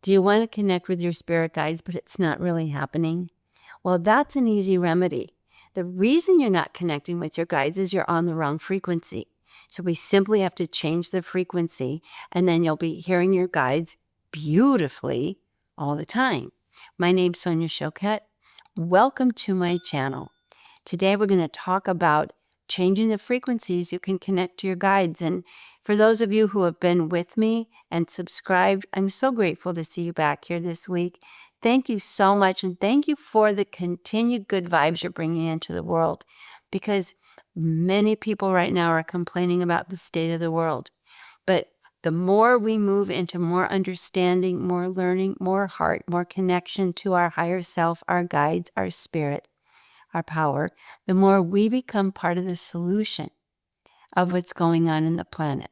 Do you want to connect with your spirit guides, but it's not really happening? Well, that's an easy remedy. The reason you're not connecting with your guides is you're on the wrong frequency. So we simply have to change the frequency, and then you'll be hearing your guides beautifully all the time. My name's Sonia Choquette. Welcome to my channel. Today we're going to talk about changing the frequencies you can connect to your guides. And for those of you who have been with me and subscribed, I'm so grateful to see you back here this week. Thank you so much, and thank you for the continued good vibes you're bringing into the world, because many people right now are complaining about the state of the world. But the more we move into more understanding, more learning, more heart, more connection to our higher self, our guides, our spirit, our power, the more we become part of the solution of what's going on in the planet,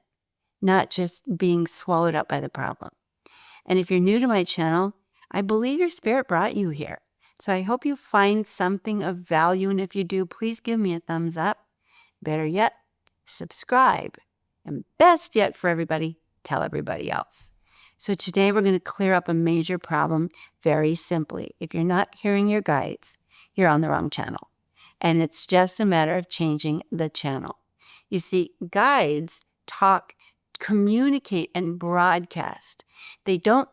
not just being swallowed up by the problem. And if you're new to my channel, I believe your spirit brought you here. So I hope you find something of value. And if you do, please give me a thumbs up. Better yet, subscribe. And best yet for everybody, tell everybody else. So today we're going to clear up a major problem very simply. If you're not hearing your guides, you're on the wrong channel. And it's just a matter of changing the channel. You see, guides talk, communicate, and broadcast. They don't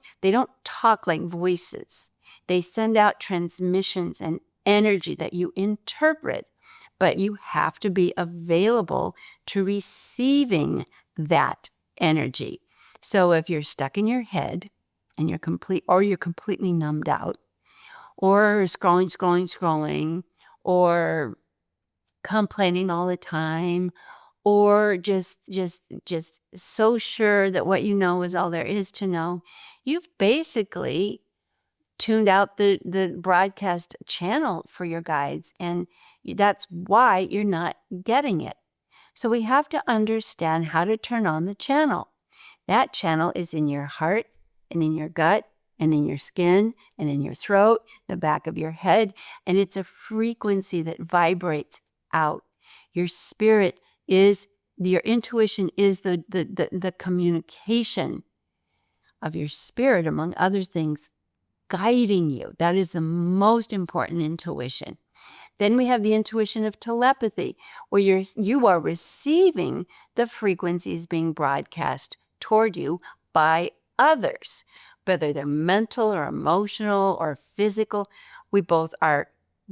talk like voices. They send out transmissions and energy that you interpret, but you have to be available to receiving that energy. So if you're stuck in your head and you're completely numbed out, or scrolling, or complaining all the time, or just so sure that what you know is all there is to know, you've basically tuned out the broadcast channel for your guides, and that's why you're not getting it. So we have to understand how to turn on the channel. That channel is in your heart and in your gut and in your skin and in your throat, the back of your head, and it's a frequency that vibrates out. Your spirit is, your intuition is the communication of your spirit, among other things, guiding you. That is the most important intuition. Then we have the intuition of telepathy, where you are receiving the frequencies being broadcast toward you by others, whether they're mental or emotional or physical. We both are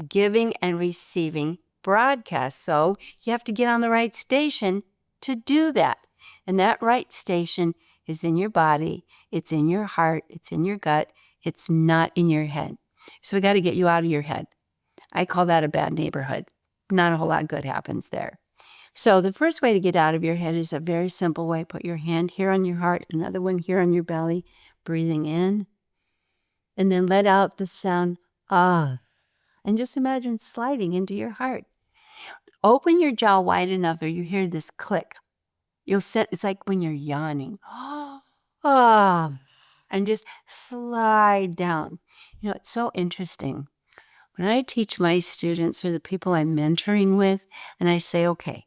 giving and receiving broadcasts. So you have to get on the right station to do that. And that right station is in your body, it's in your heart, it's in your gut, it's not in your head. So we got to get you out of your head. I call that a bad neighborhood. Not a whole lot good happens there. So the first way to get out of your head is a very simple way. Put your hand here on your heart, another one here on your belly, breathing in, and then let out the sound, ah, and just imagine sliding into your heart. Open your jaw wide enough or you hear this click. It's like when you're yawning. Ah, and just slide down. You know, it's so interesting. When I teach my students or the people I'm mentoring with, and I say, okay,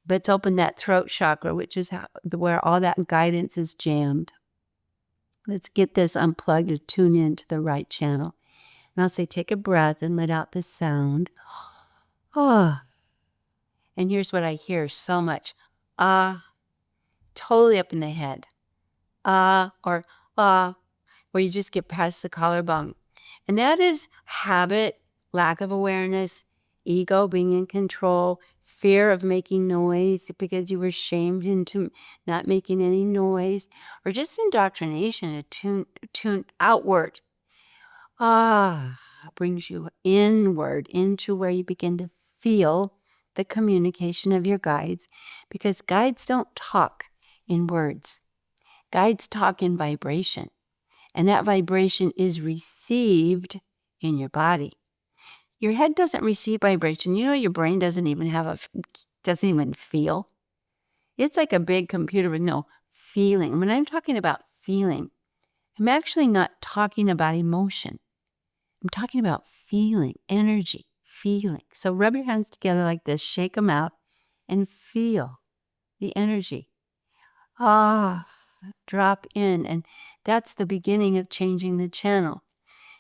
let's open that throat chakra, which is where all that guidance is jammed. Let's get this unplugged to tune into the right channel. And I'll say, take a breath and let out the sound. Ah. And here's what I hear so much. Ah, totally up in the head. Or where you just get past the collarbone. And that is habit, lack of awareness, ego being in control, fear of making noise because you were shamed into not making any noise, or just indoctrination to tune outward. Brings you inward into where you begin to feel the communication of your guides, because guides don't talk in words. Guides talk in vibration, and that vibration is received in your body. Your head doesn't receive vibration. You know, your brain doesn't even feel. It's like a big computer with no feeling. When I'm talking about feeling, I'm actually not talking about emotion. I'm talking about feeling, energy, feeling. So rub your hands together like this, shake them out, and feel the energy. drop in. And that's the beginning of changing the channel.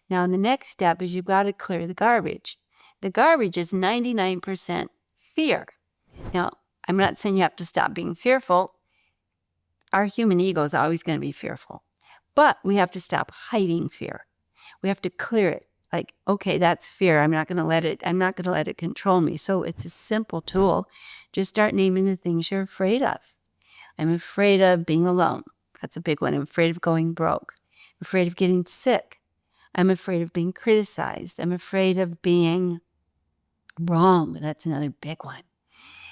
Now, the next step is you've got to clear the garbage. The garbage is 99% fear. Now, I'm not saying you have to stop being fearful. Our human ego is always going to be fearful. But we have to stop hiding fear. We have to clear it. Like, okay, that's fear. I'm not going to let it control me. So it's a simple tool. Just start naming the things you're afraid of. I'm afraid of being alone. That's a big one. I'm afraid of going broke. I'm afraid of getting sick. I'm afraid of being criticized. I'm afraid of being wrong. That's another big one.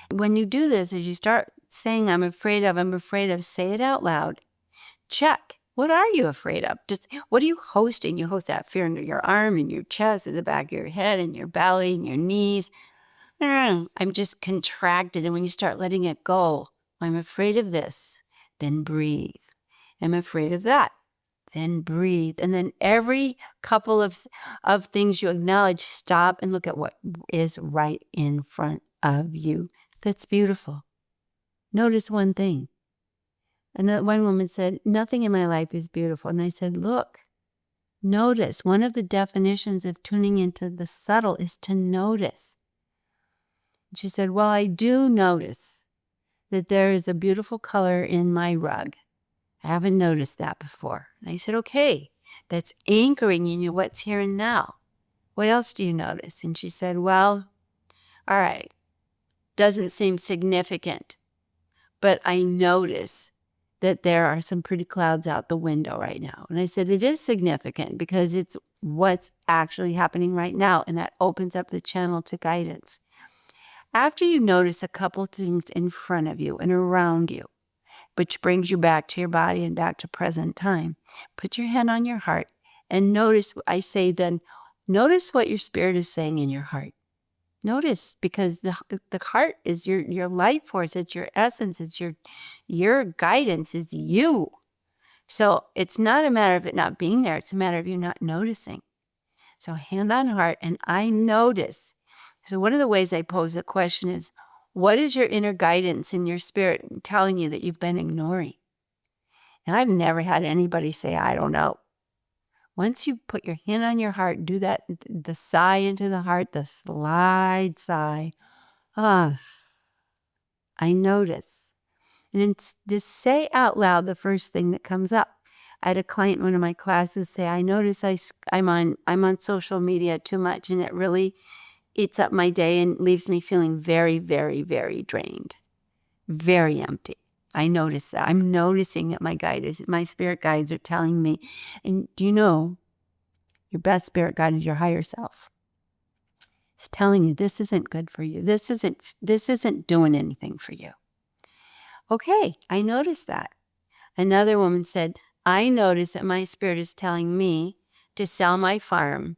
When you do this, as you start saying, I'm afraid of, say it out loud. Check. What are you afraid of? Just what are you hosting? You host that fear under your arm, in your chest, at the back of your head, in your belly, in your knees. I'm just contracted. And when you start letting it go, I'm afraid of this, then breathe. I'm afraid of that, then breathe. And then every couple of things you acknowledge, stop and look at what is right in front of you. That's beautiful. Notice one thing. And one woman said, nothing in my life is beautiful. And I said, look, notice. One of the definitions of tuning into the subtle is to notice. She said, well, I do notice that there is a beautiful color in my rug. I haven't noticed that before. And I said, okay, that's anchoring in you what's here and now. What else do you notice? And she said, well, all right, doesn't seem significant, but I notice that there are some pretty clouds out the window right now. And I said, it is significant because it's what's actually happening right now. And that opens up the channel to guidance. After you notice a couple things in front of you and around you, which brings you back to your body and back to present time, put your hand on your heart and notice, I say then, notice what your spirit is saying in your heart. Notice, because the heart is your life force, it's your essence, it's your guidance is you. So it's not a matter of it not being there, it's a matter of you not noticing. So hand on heart, and I notice. So one of the ways I pose the question is, what is your inner guidance in your spirit telling you that you've been ignoring? And I've never had anybody say, I don't know. Once you put your hand on your heart, do that, the sigh into the heart, the slide sigh. I notice. And then just say out loud the first thing that comes up. I had a client in one of my classes say, I notice I'm on social media too much, and it really eats up my day and leaves me feeling very, very, very drained, very empty. I notice that. I'm noticing that my spirit guides are telling me. And do you know, your best spirit guide is your higher self. It's telling you this isn't good for you. This isn't doing anything for you. Okay, I noticed that. Another woman said, I notice that my spirit is telling me to sell my farm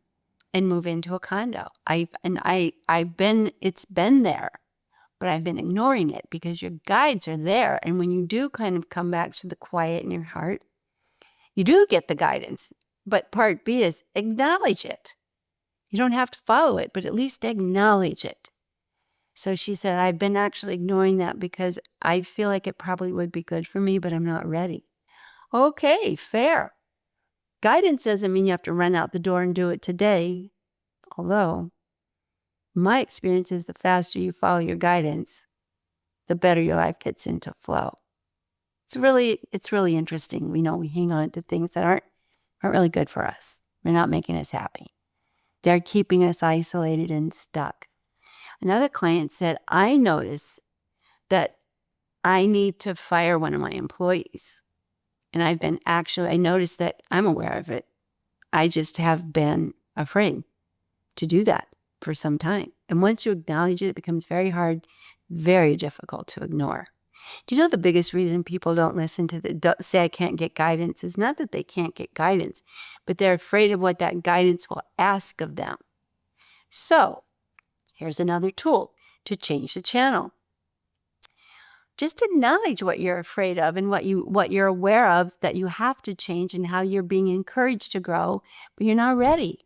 and move into a condo. It's been there, but I've been ignoring it because your guides are there. And when you do kind of come back to the quiet in your heart, you do get the guidance. But part B is acknowledge it. You don't have to follow it, but at least acknowledge it. So she said, I've been actually ignoring that because I feel like it probably would be good for me, but I'm not ready. Okay, fair. Guidance doesn't mean you have to run out the door and do it today. Although, my experience is the faster you follow your guidance, the better your life gets into flow. It's really interesting. We know we hang on to things that aren't really good for us. They're not making us happy. They're keeping us isolated and stuck. Another client said, I notice that I need to fire one of my employees. And I noticed that I'm aware of it. I just have been afraid to do that for some time. And once you acknowledge it, it becomes very hard, very difficult to ignore. Do you know the biggest reason people don't listen to don't say I can't get guidance is not that they can't get guidance, but they're afraid of what that guidance will ask of them. So here's another tool to change the channel. Just acknowledge what you're afraid of and what you're aware of that you have to change and how you're being encouraged to grow, but you're not ready.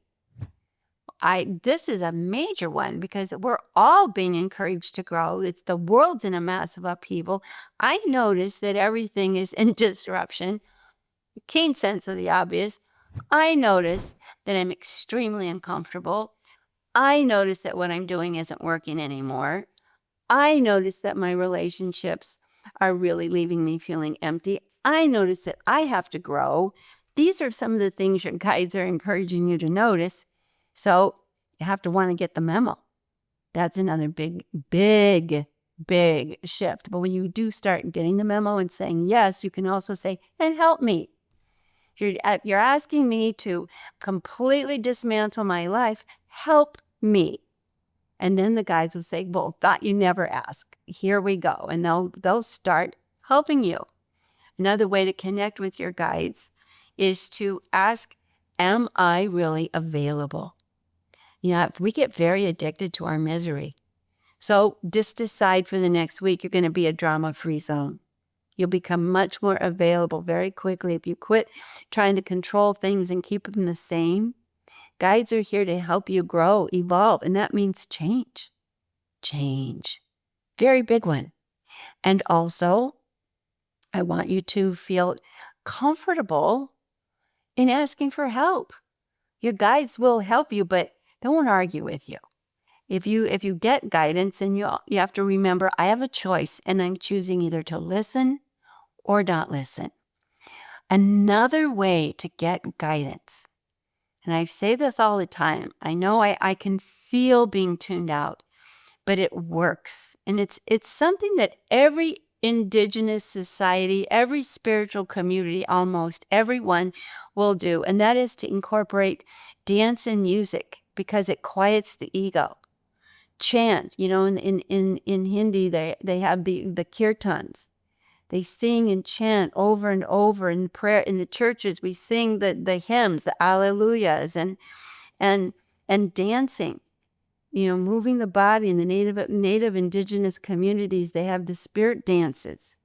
this is a major one because we're all being encouraged to grow. It's the world's in a massive upheaval. I notice that everything is in disruption. Keen sense of the obvious. I notice that I'm extremely uncomfortable. I notice that what I'm doing isn't working anymore. I notice that my relationships are really leaving me feeling empty. I notice that I have to grow. These are some of the things your guides are encouraging you to notice. So you have to want to get the memo. That's another big, big, big shift. But when you do start getting the memo and saying yes, you can also say, and help me. You're asking me to completely dismantle my life. Help me. And then the guides will say, well, thought you never ask. Here we go. And they'll start helping you. Another way to connect with your guides is to ask, am I really available? We get very addicted to our misery. So just decide for the next week, you're going to be a drama-free zone. You'll become much more available very quickly if you quit trying to control things and keep them the same. Guides are here to help you grow, evolve, and that means change. Change. Very big one. And also, I want you to feel comfortable in asking for help. Your guides will help you, but they won't argue with you. If you get guidance, and you have to remember, I have a choice, and I'm choosing either to listen or not listen. Another way to get guidance, and I say this all the time, I know I can feel being tuned out, but it works. And it's something that every indigenous society, every spiritual community, almost everyone will do. And that is to incorporate dance and music because it quiets the ego. Chant, in Hindi, they have the kirtans. They sing and chant over and over in prayer. In the churches, we sing the hymns, the alleluias, and dancing. Moving the body. In the native indigenous communities, they have the spirit dances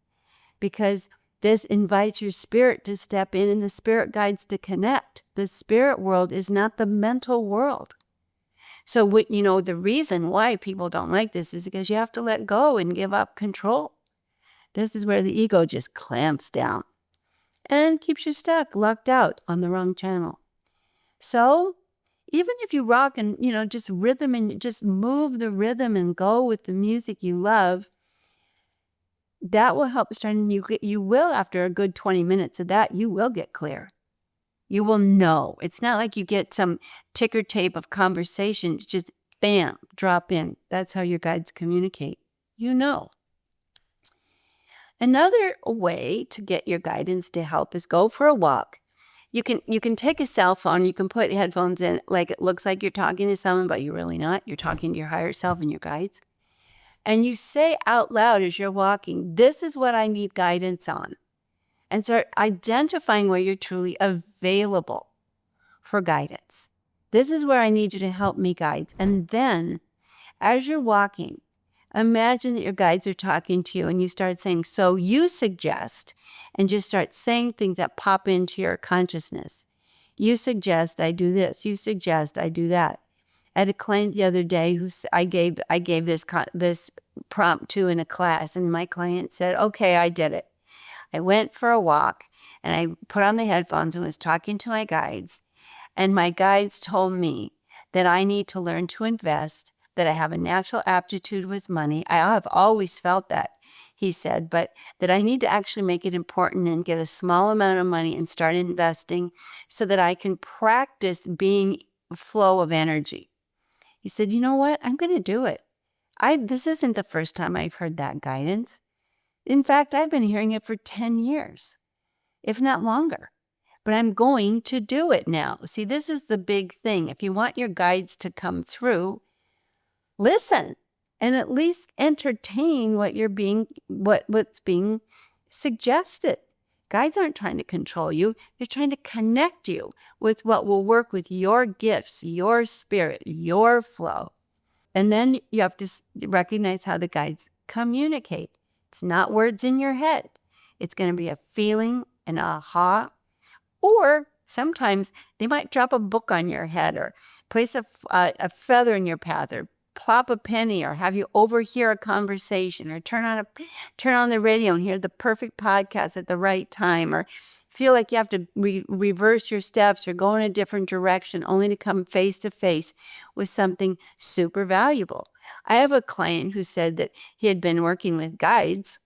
because this invites your spirit to step in and the spirit guides to connect. The spirit world is not the mental world. So, the reason why people don't like this is because you have to let go and give up control. This is where the ego just clamps down and keeps you stuck, locked out on the wrong channel. So, even if you rock and, just rhythm and just move the rhythm and go with the music you love, that will help start. And you will, after a good 20 minutes of that, you will get clear. You will know. It's not like you get some ticker tape of conversation. It's just bam, drop in. That's how your guides communicate. Another way to get your guidance to help is go for a walk. You can take a cell phone, you can put headphones in, like it looks like you're talking to someone, but you're really not. You're talking to your higher self and your guides. And you say out loud as you're walking, this is what I need guidance on. And start identifying where you're truly available for guidance. This is where I need you to help me, guides. And then as you're walking, imagine that your guides are talking to you and you start saying, so you suggest, and just start saying things that pop into your consciousness. You suggest I do this. You suggest I do that. I had a client the other day who I gave this prompt to in a class, and my client said, okay, I did it. I went for a walk and I put on the headphones and was talking to my guides, and my guides told me that I need to learn to invest, that I have a natural aptitude with money. I have always felt that, he said, but that I need to actually make it important and get a small amount of money and start investing so that I can practice being a flow of energy. He said, you know what? I'm going to do it. This isn't the first time I've heard that guidance. In fact, I've been hearing it for 10 years, if not longer. But I'm going to do it now. See, this is the big thing. If you want your guides to come through, listen and at least entertain what's being suggested. Guides aren't trying to control you. They're trying to connect you with what will work with your gifts, your spirit, your flow. And then you have to recognize how the guides communicate. It's not words in your head. It's going to be a feeling, an aha, or Sometimes they might drop a book on your head or place a feather in your path or plop a penny or have you overhear a conversation or turn on the radio and hear the perfect podcast at the right time or feel like you have to reverse your steps or go in a different direction only to come face to face with something super valuable. I have a client who said that he had been working with guides.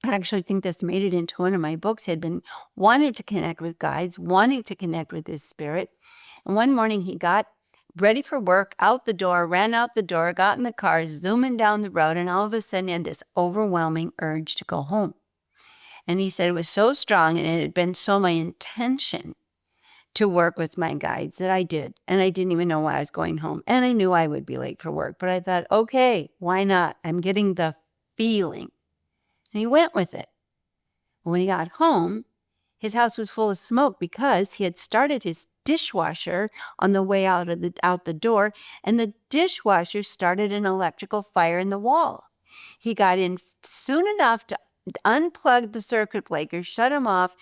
I actually think this made it into one of my books. He had been wanting to connect with guides, wanting to connect with his spirit. And one morning he got ready for work, out the door, ran out the door, got in the car, zooming down the road, and all of a sudden he had this overwhelming urge to go home. And he said it was so strong and it had been so my intention to work with my guides that I did. And I didn't even know why I was going home. And I knew I would be late for work, but I thought, okay, why not? I'm getting the feeling. And he went with it. When he got home, his house was full of smoke because he had started his dishwasher on the way out the door, and the dishwasher started an electrical fire in the wall. He got in soon enough to unplug the circuit breaker, shut him off,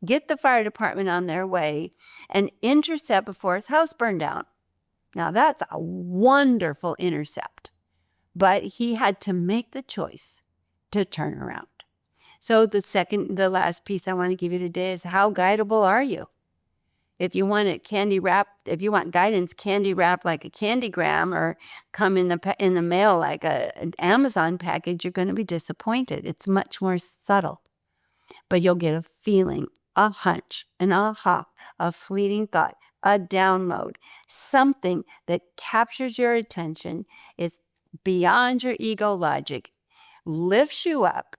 get the fire department on their way, and intercept before his house burned down. Now that's a wonderful intercept, but he had to make the choice to turn around. So the last piece I want to give you today is how guidable are you? If you want it candy wrapped, if you want guidance candy wrapped like a candygram or come in the mail like an Amazon package, you're going to be disappointed. It's much more subtle, but you'll get a feeling, a hunch, an aha, a fleeting thought, a download, something that captures your attention, is beyond your ego logic, lifts you up,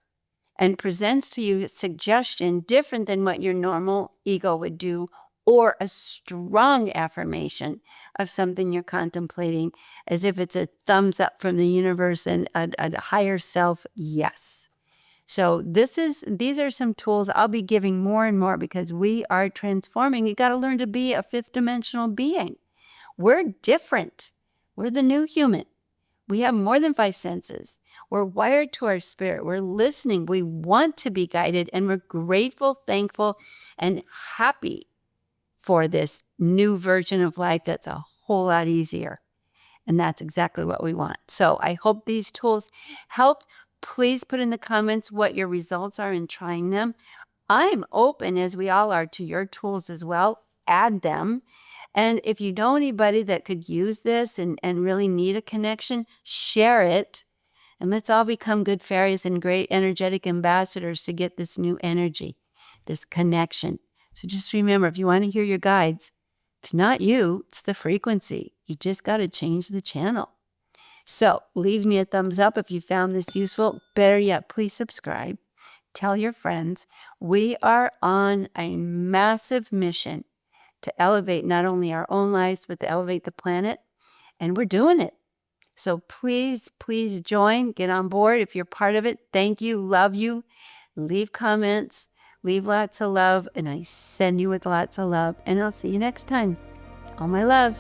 and presents to you a suggestion different than what your normal ego would do, or a strong affirmation of something you're contemplating, as if it's a thumbs up from the universe and a higher self, yes. So these are some tools I'll be giving more and more because we are transforming. You got to learn to be a fifth dimensional being. We're different. We're the new human. We have more than 5 senses. We're wired to our spirit. We're listening. We want to be guided, and we're grateful, thankful, and happy for this new version of life that's a whole lot easier. And that's exactly what we want. So I hope these tools helped. Please put in the comments what your results are in trying them. I'm open, as we all are, to your tools as well. Add them. And if you know anybody that could use this and really need a connection, share it. And let's all become good fairies and great energetic ambassadors to get this new energy, this connection. So just remember, if you want to hear your guides, it's not you, it's the frequency. You just got to change the channel. So leave me a thumbs up if you found this useful. Better yet, please subscribe. Tell your friends. We are on a massive mission to elevate not only our own lives, but to elevate the planet. And we're doing it. So please, please join, get on board. If you're part of it, thank you, love you. Leave comments, leave lots of love, and I send you with lots of love. And I'll see you next time. All my love.